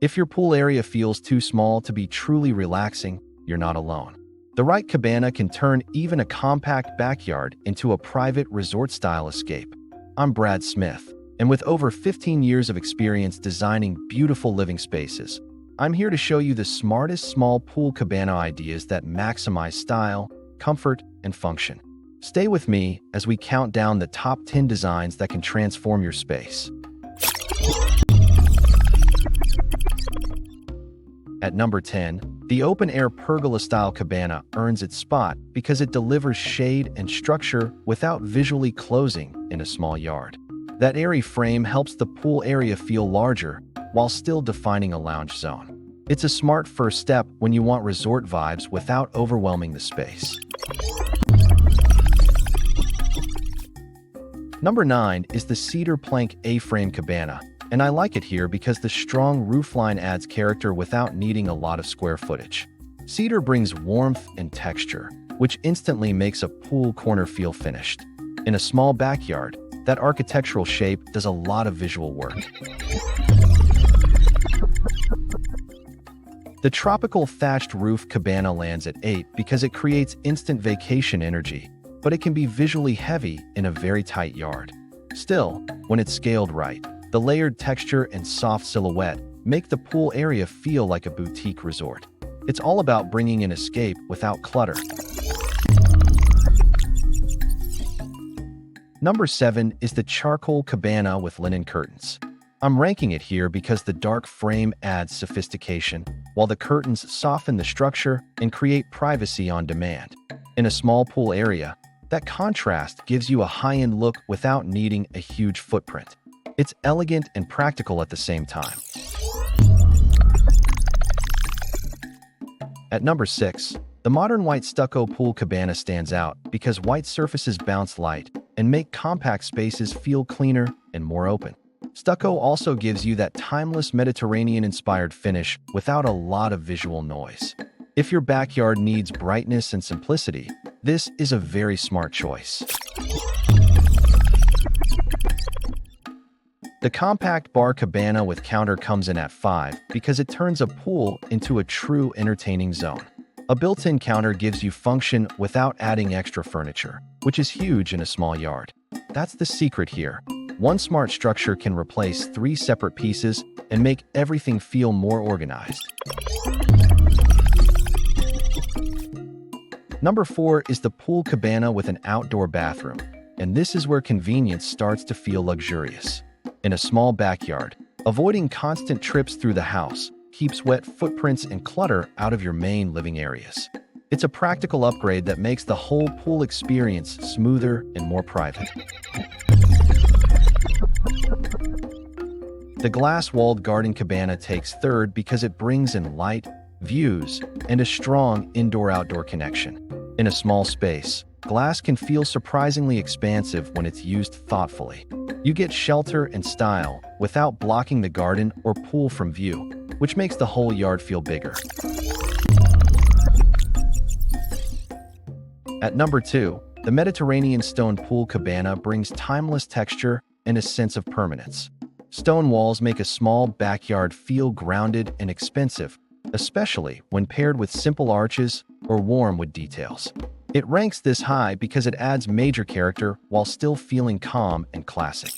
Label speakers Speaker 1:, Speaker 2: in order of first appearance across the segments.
Speaker 1: If your pool area feels too small to be truly relaxing, you're not alone. The right cabana can turn even a compact backyard into a private resort-style escape. I'm Brad Smith, and with over 15 years of experience designing beautiful living spaces, I'm here to show you the smartest small pool cabana ideas that maximize style, comfort, and function. Stay with me as we count down the top 10 designs that can transform your space. At number 10, the open-air pergola-style cabana earns its spot because it delivers shade and structure without visually closing in a small yard. That airy frame helps the pool area feel larger while still defining a lounge zone. It's a smart first step when you want resort vibes without overwhelming the space. Number 9 is the cedar plank A-frame cabana, and I like it here because the strong roofline adds character without needing a lot of square footage. Cedar brings warmth and texture, which instantly makes a pool corner feel finished. In a small backyard, that architectural shape does a lot of visual work. The tropical thatched roof cabana lands at 8 because it creates instant vacation energy, but it can be visually heavy in a very tight yard. Still, when it's scaled right, the layered texture and soft silhouette make the pool area feel like a boutique resort. It's all about bringing an escape without clutter. Number 7 is the charcoal cabana with linen curtains. I'm ranking it here because the dark frame adds sophistication, while the curtains soften the structure and create privacy on demand. In a small pool area, that contrast gives you a high-end look without needing a huge footprint. It's elegant and practical at the same time. At number 6, the modern white stucco pool cabana stands out because white surfaces bounce light and make compact spaces feel cleaner and more open. Stucco also gives you that timeless Mediterranean-inspired finish without a lot of visual noise. If your backyard needs brightness and simplicity, this is a very smart choice. The compact bar cabana with counter comes in at 5 because it turns a pool into a true entertaining zone. A built-in counter gives you function without adding extra furniture, which is huge in a small yard. That's the secret here. One smart structure can replace 3 separate pieces and make everything feel more organized. Number 4 is the pool cabana with an outdoor bathroom, and this is where convenience starts to feel luxurious. In a small backyard, avoiding constant trips through the house keeps wet footprints and clutter out of your main living areas. It's a practical upgrade that makes the whole pool experience smoother and more private. The glass-walled garden cabana takes third because it brings in light, views, and a strong indoor-outdoor connection. In a small space, glass can feel surprisingly expansive when it's used thoughtfully. You get shelter and style without blocking the garden or pool from view, which makes the whole yard feel bigger. At number 2, the Mediterranean stone pool cabana brings timeless texture and a sense of permanence. Stone walls make a small backyard feel grounded and expensive, especially when paired with simple arches or warm wood details. It ranks this high because it adds major character while still feeling calm and classic.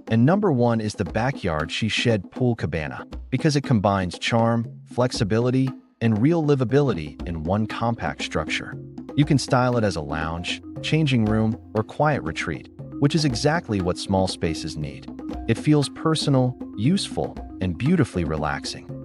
Speaker 1: And number 1 is the Backyard She Shed Pool Cabana because it combines charm, flexibility, and real livability in one compact structure. You can style it as a lounge, changing room, or quiet retreat, which is exactly what small spaces need. It feels personal, useful, and beautifully relaxing.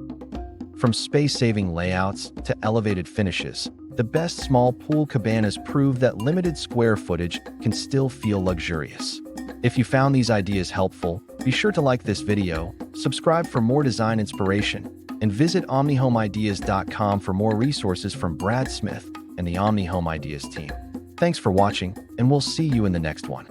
Speaker 1: From space-saving layouts to elevated finishes, the best small pool cabanas prove that limited square footage can still feel luxurious. If you found these ideas helpful, be sure to like this video, subscribe for more design inspiration, and visit OmniHomeIdeas.com for more resources from Brad Smith and the Omni Home Ideas team. Thanks for watching, and we'll see you in the next one.